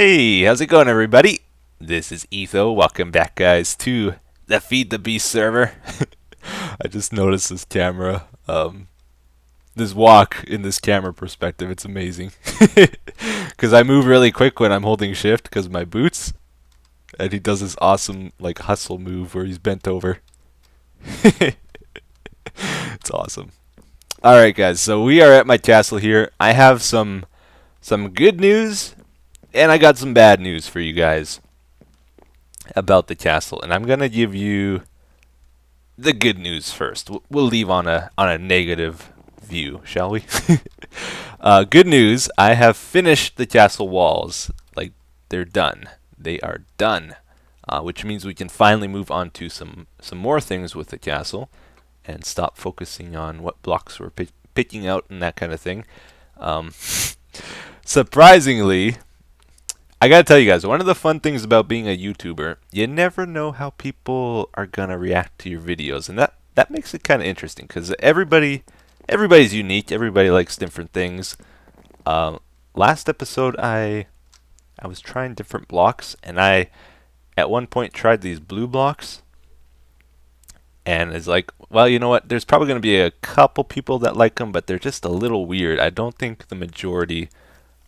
Hey, how's it going, everybody? This is Etho. Welcome back, guys, to the Feed the Beast server. I just noticed this camera, this walk in this camera perspective. It's amazing. Because I move really quick when I'm holding shift because of my boots. And he does this awesome, like, hustle move where he's bent over. It's awesome. Alright, guys, so we are at my castle here. I have some good news, and I got some bad news for you guys about the castle. And I'm going to give you the good news first. We'll leave on a negative view, shall we? Good news, I have finished the castle walls. Like, they're done. They are done. Which means we can finally move on to some more things with the castle and stop focusing on what blocks we're picking out and that kind of thing. Surprisingly, I gotta tell you guys, one of the fun things about being a YouTuber, you never know how people are gonna react to your videos, and that makes it kind of interesting because everybody's unique. Everybody likes different things. Last episode, I was trying different blocks, and I at one point tried these blue blocks, and it's like, well, you know what? There's probably gonna be a couple people that like them, but they're just a little weird. I don't think the majority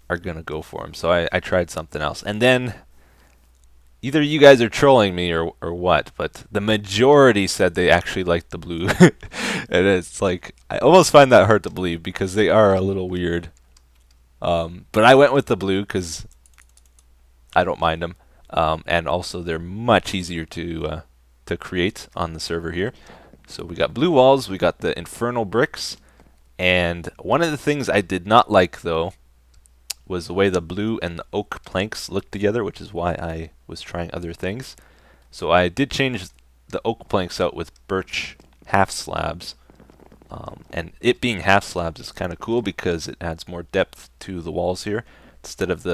are gonna go for them. So I tried something else, and then either you guys are trolling me or what, but the majority said they actually liked the blue. And it's like, I almost find that hard to believe because they are a little weird. But I went with the blue because I don't mind them, and also they're much easier to create on the server here. So we got blue walls, we got the infernal bricks, and one of the things I did not like though was the way the blue and the oak planks looked together, which is why I was trying other things. So I did change the oak planks out with birch half slabs. And it being half slabs is kind of cool because it adds more depth to the walls here. Instead of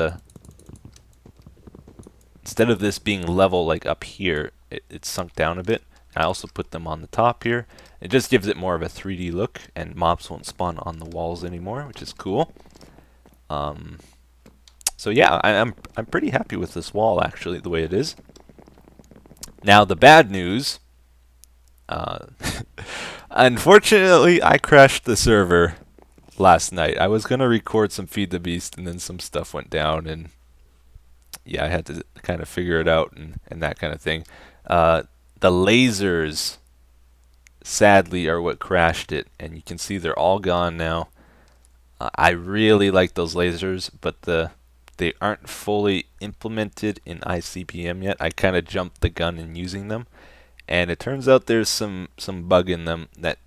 this being level like up here, it's sunk down a bit. I also put them on the top here. It just gives it more of a 3D look, and mobs won't spawn on the walls anymore, which is cool. So yeah, I'm pretty happy with this wall actually, the way it is. Now the bad news, unfortunately, I crashed the server last night. I was gonna record some Feed the Beast, and then some stuff went down, and yeah, I had to kind of figure it out and that kind of thing. The lasers, sadly, are what crashed it, and you can see they're all gone now. I really like those lasers, but they aren't fully implemented in ICPM yet. I kind of jumped the gun in using them, and it turns out there's some bug in them that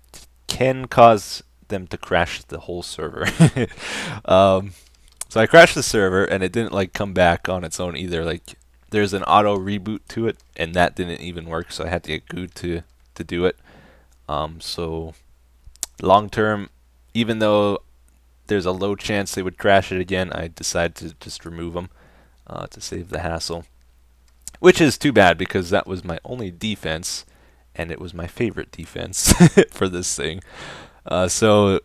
can cause them to crash the whole server. So I crashed the server, and it didn't like come back on its own either. Like, there's an auto reboot to it, and that didn't even work, so I had to get Guude to do it. So long term, even though there's a low chance they would crash it again, I decided to just remove them to save the hassle. Which is too bad because that was my only defense, and it was my favorite defense for this thing. So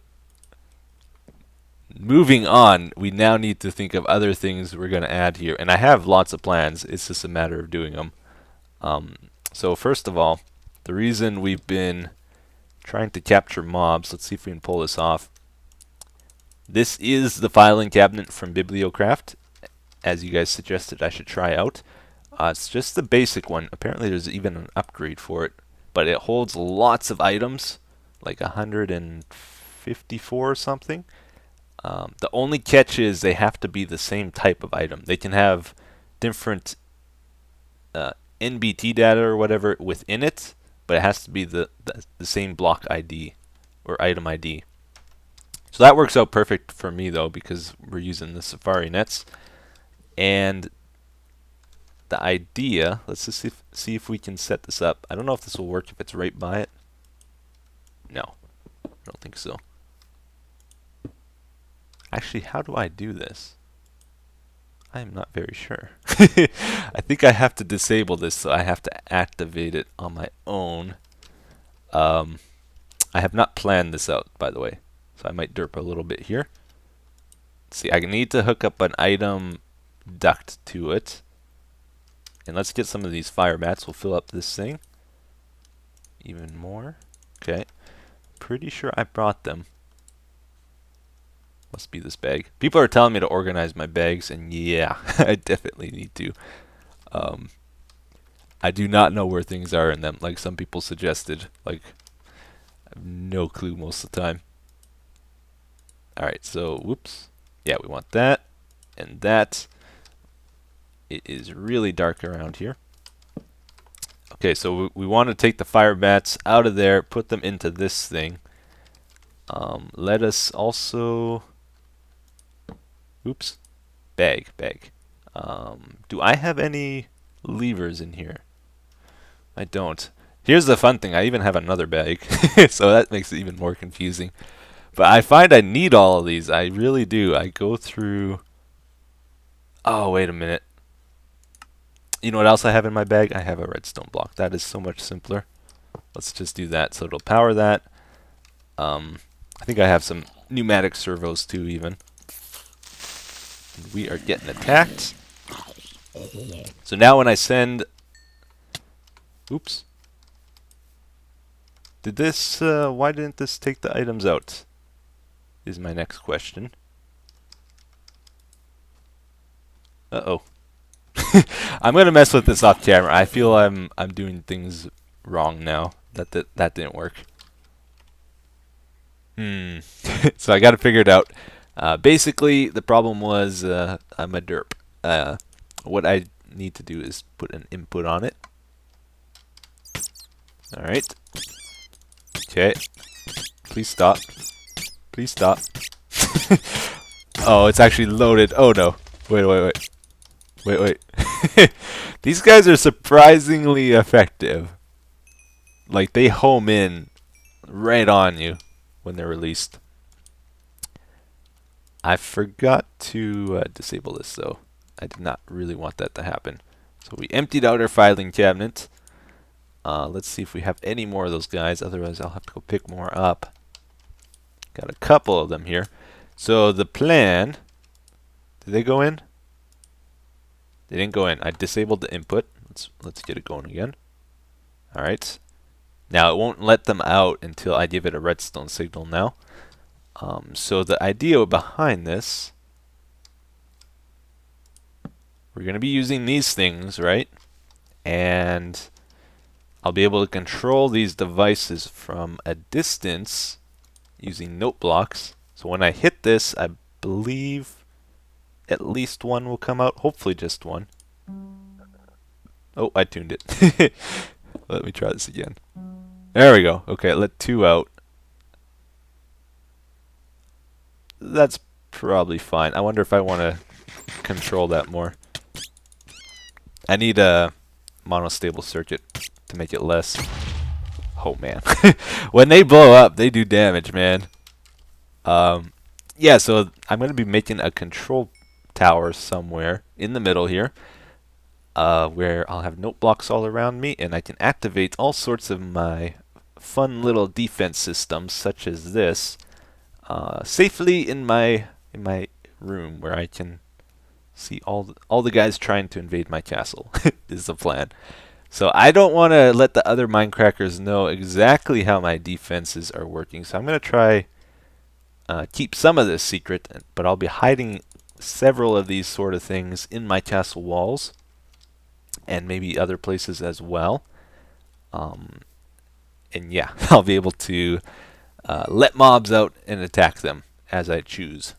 moving on, we now need to think of other things we're going to add here. And I have lots of plans. It's just a matter of doing them. So first of all, the reason we've been trying to capture mobs, let's see if we can pull this off. This is the filing cabinet from Bibliocraft, as you guys suggested I should try out. It's just the basic one. Apparently there's even an upgrade for it, but it holds lots of items, like 154 or something. The only catch is they have to be the same type of item. They can have different NBT data or whatever within it, but it has to be the same block ID or item ID. So that works out perfect for me though, because we're using the Safari nets. And the idea, let's just see if we can set this up. I don't know if this will work if it's right by it. No, I don't think so. Actually, how do I do this? I am not very sure. I think I have to disable this, so I have to activate it on my own. I have not planned this out, by the way, so I might derp a little bit here. Let's see, I need to hook up an item duct to it. And let's get some of these fire mats. We'll fill up this thing. Even more. Okay. Pretty sure I brought them. Must be this bag. People are telling me to organize my bags, and yeah, I definitely need to. I do not know where things are in them, like some people suggested. Like, I have no clue most of the time. Alright, so, whoops. Yeah, we want that, and that. It is really dark around here. Okay, so we want to take the fire bats out of there, put them into this thing. Let us also... Oops. Bag. Do I have any levers in here? I don't. Here's the fun thing. I even have another bag. So that makes it even more confusing. But I find I need all of these. I really do. I go through... Oh, wait a minute. You know what else I have in my bag? I have a redstone block. That is so much simpler. Let's just do that. So it'll power that. I think I have some pneumatic servos too, even. We are getting attacked. So now when I send... Oops. Did this... why didn't this take the items out? Is my next question. Uh-oh. I'm gonna mess with this off camera. I feel I'm doing things wrong now. That didn't work. So I gotta figure it out. Basically, the problem was I'm a derp. What I need to do is put an input on it. Alright. Okay. Please stop. Please stop. Oh, it's actually loaded. Oh no. Wait. These guys are surprisingly effective. Like, they home in right on you when they're released. I forgot to disable this, though. I did not really want that to happen. So we emptied out our filing cabinet. Let's see if we have any more of those guys. Otherwise, I'll have to go pick more up. Got a couple of them here. So the plan... Did they go in? They didn't go in. I disabled the input. Let's get it going again. Alright. Now it won't let them out until I give it a redstone signal now. So the idea behind this, we're going to be using these things, right? And I'll be able to control these devices from a distance using note blocks. So when I hit this, I believe at least one will come out. Hopefully just one. Oh, I tuned it. Let me try this again. There we go. Okay, let two out. That's probably fine. I wonder if I want to control that more. I need a monostable circuit to make it less. Oh man. When they blow up, they do damage, man. Yeah, so I'm going to be making a control tower somewhere in the middle here, where I'll have note blocks all around me, and I can activate all sorts of my fun little defense systems, such as this, safely in my room, where I can see all the guys trying to invade my castle. Is the plan. So I don't want to let the other MindCrackers know exactly how my defenses are working, so I'm going to try keep some of this secret, but I'll be hiding several of these sort of things in my castle walls, and maybe other places as well. And yeah, I'll be able to let mobs out and attack them as I choose.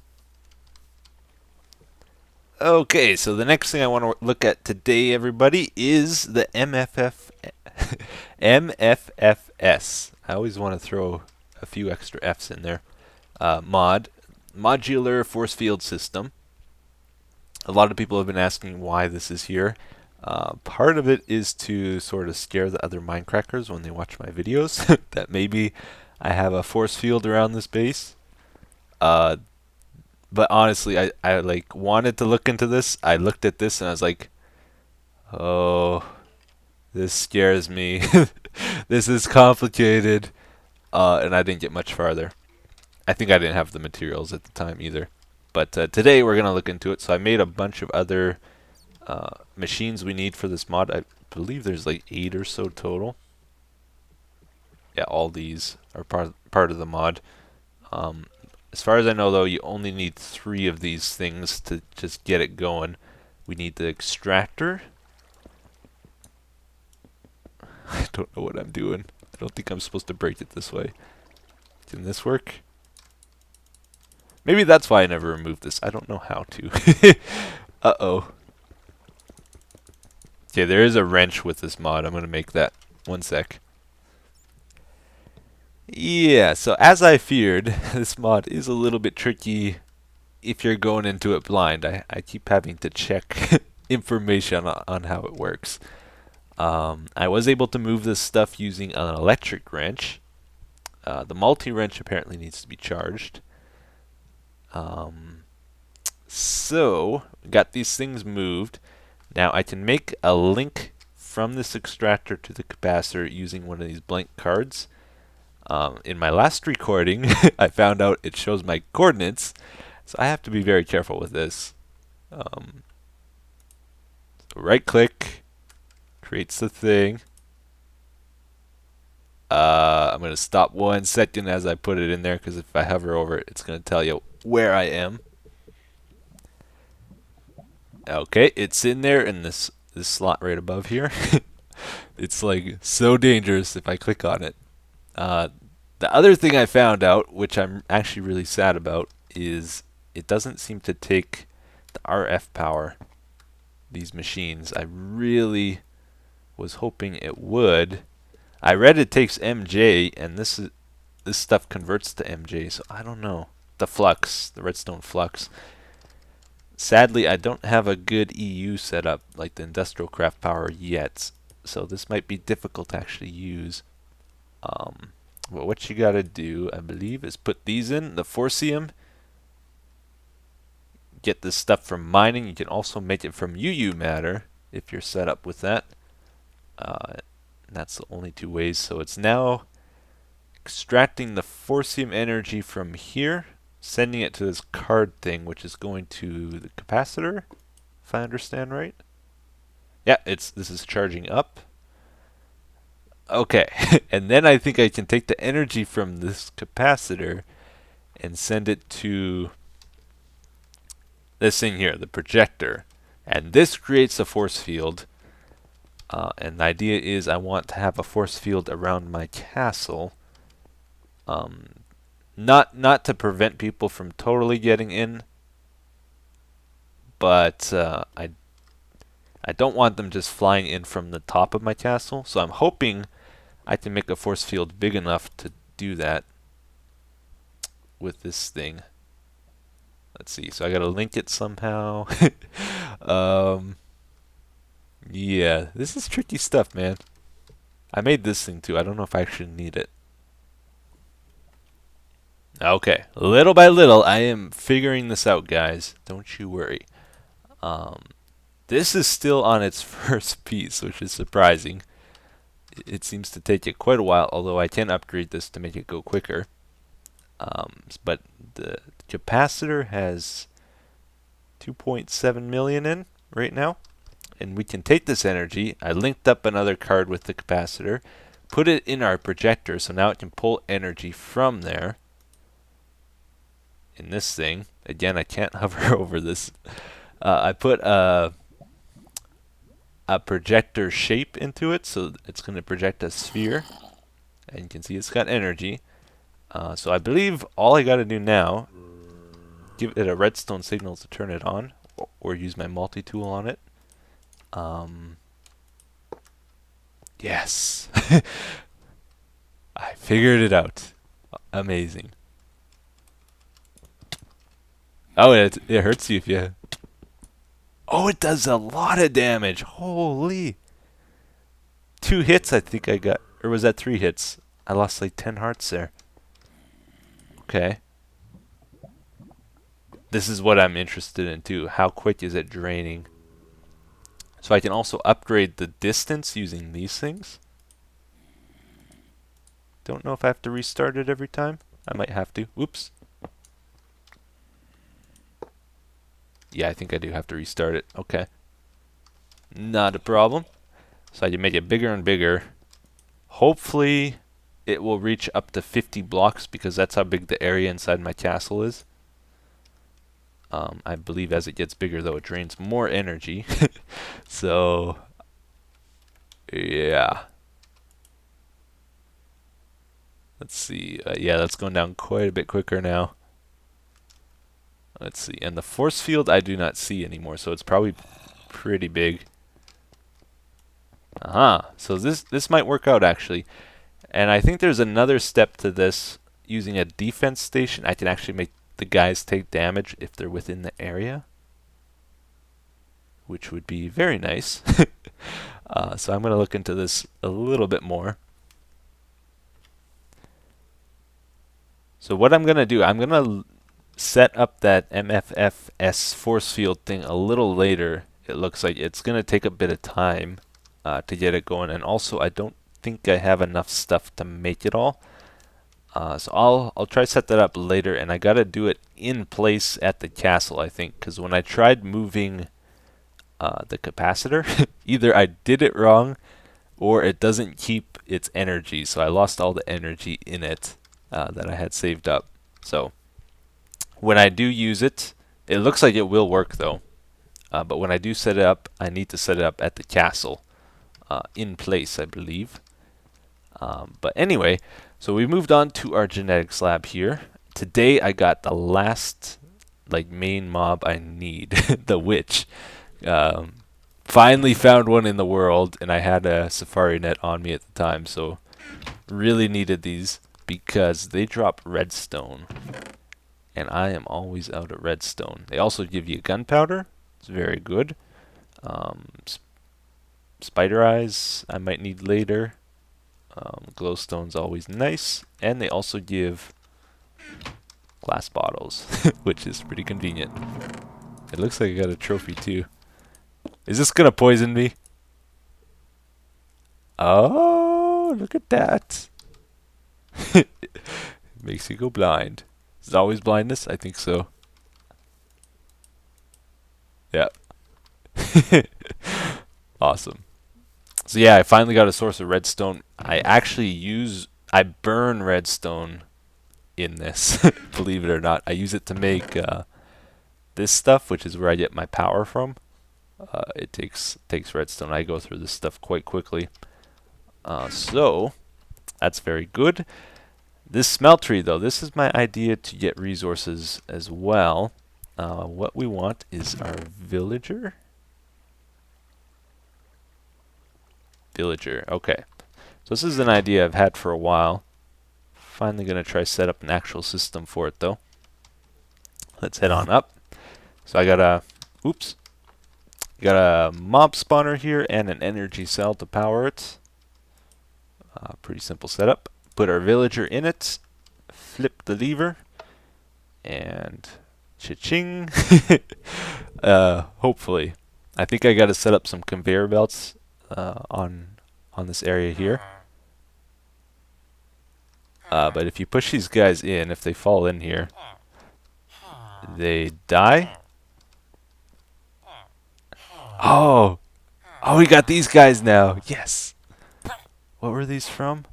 Okay, so the next thing I want to look at today, everybody, is the MFFS. I always want to throw a few extra F's in there. Modular force field system. A lot of people have been asking why this is here. Part of it is to sort of scare the other MindCrackers when they watch my videos that maybe I have a force field around this base. But honestly, I like wanted to look into this. I looked at this and I was like, oh, this scares me. This is complicated. And I didn't get much farther. I think I didn't have the materials at the time either. But today we're going to look into it. So I made a bunch of other machines we need for this mod. I believe there's like 8 or so total. Yeah, all these are part of the mod. As far as I know, though, you only need 3 of these things to just get it going. We need the extractor. I don't know what I'm doing. I don't think I'm supposed to break it this way. Can this work? Maybe that's why I never removed this. I don't know how to. Uh-oh. Okay, there is a wrench with this mod. I'm going to make that. One sec. Yeah, so as I feared, this mod is a little bit tricky if you're going into it blind. I keep having to check information on how it works. I was able to move this stuff using an electric wrench. The multi-wrench apparently needs to be charged. So, got these things moved. Now I can make a link from this extractor to the capacitor using one of these blank cards. In my last recording, I found out it shows my coordinates, so I have to be very careful with this. So right-click, creates the thing. I'm going to stop 1 second as I put it in there, because if I hover over it, it's going to tell you where I am. Okay, it's in there in this slot right above here. It's like so dangerous if I click on it. The other thing I found out, which I'm actually really sad about, is it doesn't seem to take the RF power, these machines. I really was hoping it would. I read it takes MJ, and this stuff converts to MJ, so I don't know. The flux, the redstone flux. Sadly, I don't have a good EU setup like the industrial craft power yet, so this might be difficult to actually use. Well, what you gotta do, I believe, is put these in, the forcium. Get this stuff from mining. You can also make it from UU matter if you're set up with that. That's the only 2 ways. So it's now extracting the forcium energy from here, sending it to this card thing, which is going to the capacitor, if I understand right. Yeah, this is charging up. Okay, and then I think I can take the energy from this capacitor and send it to this thing here, the projector. And this creates a force field. And the idea is I want to have a force field around my castle. Not to prevent people from totally getting in, but I don't want them just flying in from the top of my castle. So I'm hoping I can make a force field big enough to do that with this thing. Let's see. So I gotta link it somehow. Yeah, this is tricky stuff, man. I made this thing too. I don't know if I actually need it. Okay, little by little, I am figuring this out, guys. Don't you worry. This is still on its first piece, which is surprising. It seems to take it quite a while, although I can upgrade this to make it go quicker. But the capacitor has 2.7 million in right now. And we can take this energy. I linked up another card with the capacitor, put it in our projector, so now it can pull energy from there. In this thing, again, I can't hover over this. I put a projector shape into it, so it's going to project a sphere. And you can see it's got energy. So I believe all I got to do now, give it a redstone signal to turn it on, or use my multi-tool on it. Yes. I figured it out. Amazing. Oh, it hurts you if you... Oh, it does a lot of damage. Holy. 2 hits I think I got. Or was that 3 hits? I lost like 10 hearts there. Okay. This is what I'm interested in too. How quick is it draining? So I can also upgrade the distance using these things. Don't know if I have to restart it every time. I might have to. Oops. Yeah, I think I do have to restart it. Okay. Not a problem. So I can make it bigger and bigger. Hopefully it will reach up to 50 blocks because that's how big the area inside my castle is. I believe as it gets bigger though, it drains more energy. So, yeah. Let's see. Yeah, that's going down quite a bit quicker now. Let's see. And the force field I do not see anymore, so it's probably pretty big. Aha. So this might work out actually. And I think there's another step to this. Using a defense station, I can actually make the guys take damage if they're within the area, which would be very nice. So I'm going to look into this a little bit more. So what I'm going to do, I'm going to set up that MFFS force field thing a little later. It looks like it's going to take a bit of time to get it going, and also I don't think I have enough stuff to make it all. So I'll try to set that up later, and I gotta do it in place at the castle, I think, because when I tried moving the capacitor, either I did it wrong or it doesn't keep its energy, so I lost all the energy in it that I had saved up. So when I do use it, it looks like it will work though, but when I do set it up, I need to set it up at the castle in place, I believe. But anyway, so we moved on to our genetics lab here. Today I got the last main mob I need, the witch. Finally found one in the world, and I had a safari net on me at the time, so really needed these because they drop redstone, and I am always out of redstone. They also give you gunpowder. It's very good. Spider eyes I might need later. Glowstone's always nice, and they also give glass bottles, which is pretty convenient. It looks like I got a trophy too. Is this gonna poison me? Oh, look at that. Makes you go blind. Is it always blindness? I think so. Yeah. Awesome. So yeah, I finally got a source of redstone. I burn redstone in this, believe it or not. I use it to make this stuff, which is where I get my power from. It takes redstone. I go through this stuff quite quickly. So that's very good. This smeltery though, this is my idea to get resources as well. What we want is our villager. Okay. So this is an idea I've had for a while. Finally gonna try set up an actual system for it though. Let's head on up. So I got a mob spawner here and an energy cell to power it. Pretty simple setup. Put our villager in it. Flip the lever. And cha-ching. Hopefully. I think I gotta set up some conveyor belts on this area here. But if you push these guys in, if they fall in here, they die. Oh, we got these guys now. Yes. What were these from?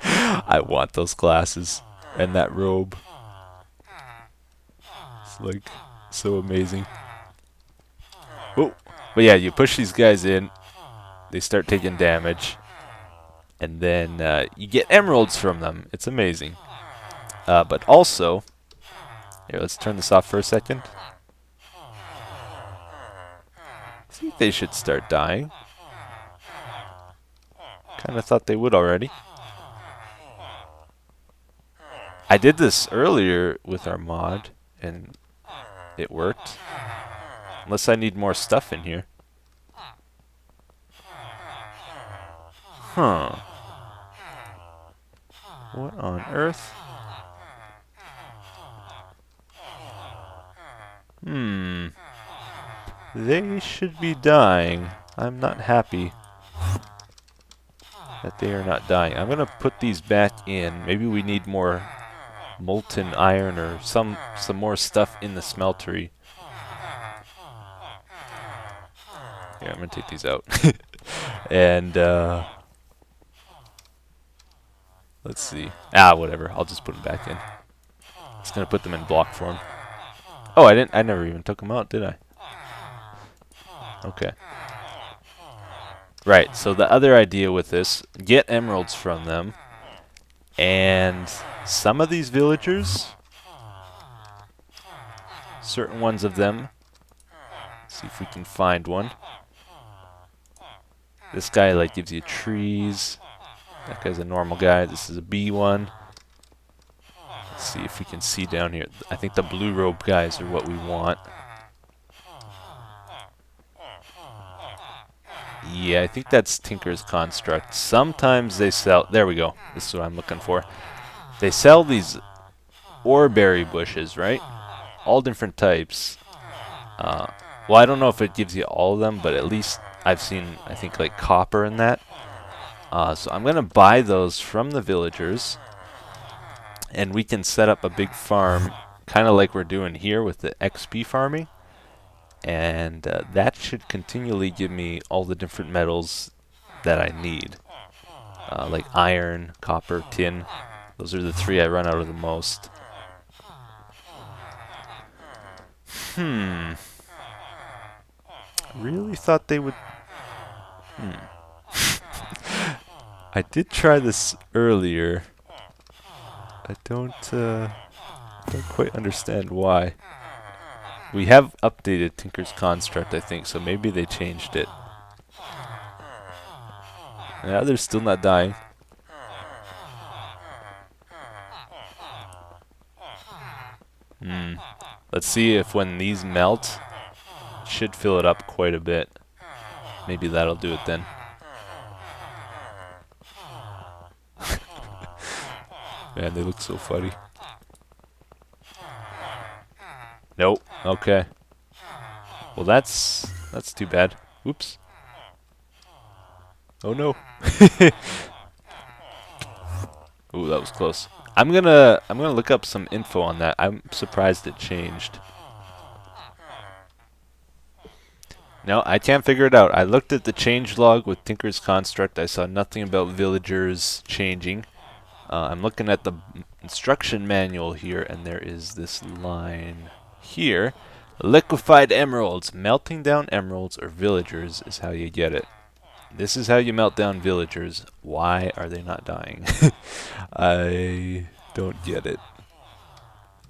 I want those glasses and that robe. It's like so amazing. Oh, but yeah, you push these guys in, they start taking damage, and then you get emeralds from them. It's amazing. But also, here, let's turn this off for a second. I think they should start dying. Kind of thought they would already. I did this earlier with our mod, and it worked. Unless I need more stuff in here. Huh. What on earth? They should be dying. I'm not happy that they are not dying. I'm gonna put these back in. Maybe we need more molten iron or some more stuff in the smeltery. Yeah, I'm gonna take these out. And let's see. Whatever. I'll just put them back in. It's gonna put them in block form. Oh, I never even took them out, did I? Okay. Right. So the other idea with this, get emeralds from them, and some of these villagers, certain ones of them. See if we can find one. This guy like gives you trees. That guy's a normal guy. This is a bee one. Let's see if we can see down here. I think the blue robe guys are what we want. Yeah, I think that's Tinker's Construct. Sometimes they sell... There we go. This is what I'm looking for. They sell these oreberry bushes, right? All different types. Well, I don't know if it gives you all of them, but at least I've seen, I think, like copper in that. So I'm going to buy those from the villagers. And we can set up a big farm, kind of like we're doing here with the XP farming. And that should continually give me all the different metals that I need. Like iron, copper, tin. Those are the three I run out of the most. Really thought they would... I did try this earlier. I don't quite understand why. We have updated Tinker's Construct, I think, so maybe they changed it. Yeah, they're still not dying. Let's see if when these melt, it should fill it up quite a bit. Maybe that'll do it then. Man, they look so funny. Nope. Okay. Well, that's too bad. Oops. Oh no. Ooh, that was close. I'm gonna look up some info on that. I'm surprised it changed. No, I can't figure it out. I looked at the change log with Tinker's Construct. I saw nothing about villagers changing. I'm looking at the instruction manual here, and there is this line here. Liquefied emeralds. Melting down emeralds or villagers is how you get it. This is how you melt down villagers. Why are they not dying? I don't get it.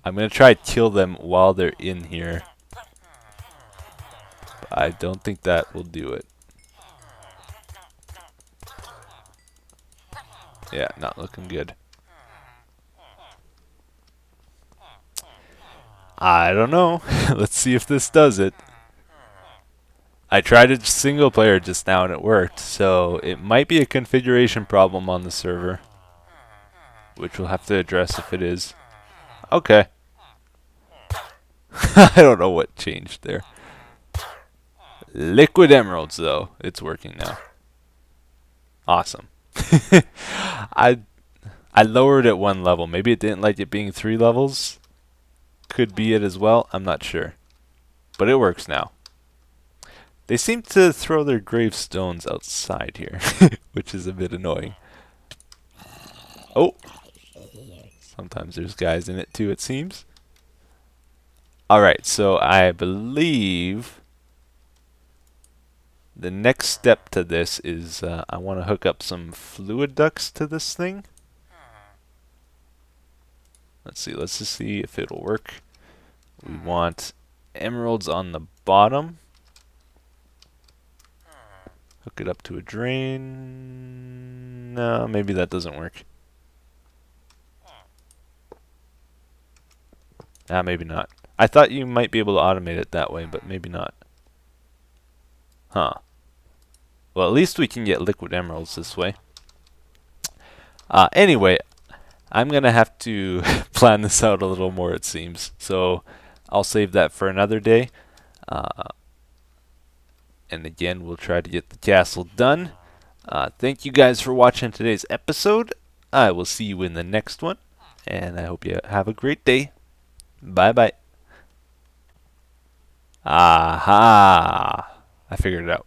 I'm going to try to kill them while they're in here. But I don't think that will do it. Yeah, not looking good. I don't know. Let's see if this does it. I tried it single player just now and it worked, so it might be a configuration problem on the server, which we'll have to address if it is. Okay. I don't know what changed there. Liquid emeralds, though. It's working now. Awesome. I lowered it one level. Maybe it didn't like it being 3 levels. Could be it as well. I'm not sure. But it works now. They seem to throw their gravestones outside here, which is a bit annoying. Oh! Sometimes there's guys in it too, it seems. Alright, so I believe the next step to this is I want to hook up some fluid ducts to this thing. Let's just see if it'll work. We want emeralds on the bottom. Hook it up to a drain. No, maybe that doesn't work. Maybe not. I thought you might be able to automate it that way, but maybe not. Huh. Well, at least we can get liquid emeralds this way. Anyway, I'm going to have to plan this out a little more, it seems. So I'll save that for another day. And again, we'll try to get the castle done. Thank you guys for watching today's episode. I will see you in the next one. and I hope you have a great day. Bye bye. Aha! I figured it out.